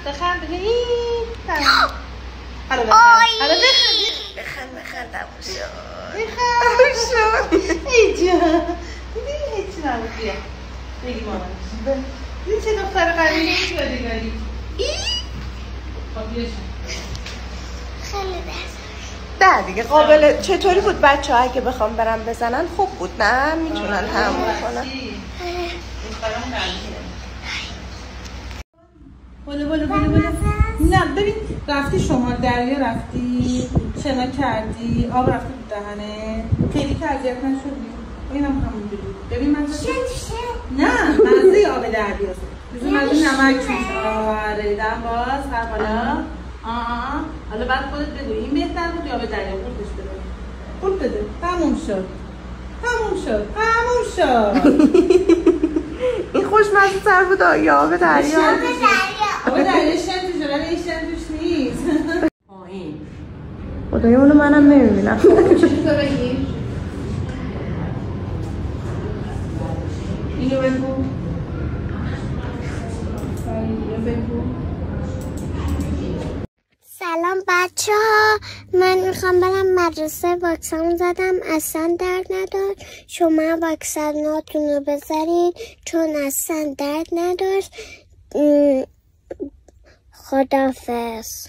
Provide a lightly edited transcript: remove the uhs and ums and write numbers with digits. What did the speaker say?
بخند بگه حالا بخند تموم شد ای جان دیدی هیچی نبود بیا بگی مامان دیدی چه دختر قویه چی یادگاری خب بیاشم خیلی نه دیگه قابل. چطوری بود بچه ها اگه بخوام برم بزنن خوب بود نه میتونن تحمل کنن. بله نه ببین رفتی شما دریا رفتی شنا کردی آب رفتی بود دهنه خیلی که اذیت نشدی اینم همونجوری ببین من نه مزه آب دریاست بزن مزه نمک میشه آره دم باز سر بالا حالا بعد خودت بگو این بهتر بود یا آب دریا قورتش بده قورت بده تموم شد این خوشمزه تر بود یا آب دریا آب دریا شن توش ولی این شن توش نیست پایین خدای اونو منم نمیبینم اینو بگو سلام بچه ها، من میخوام برم مدرسه. واکسن زدم اصلا درد نداشت. شما واکسناتون رو بذارید چون اصلا درد نداشت. خداحافظ.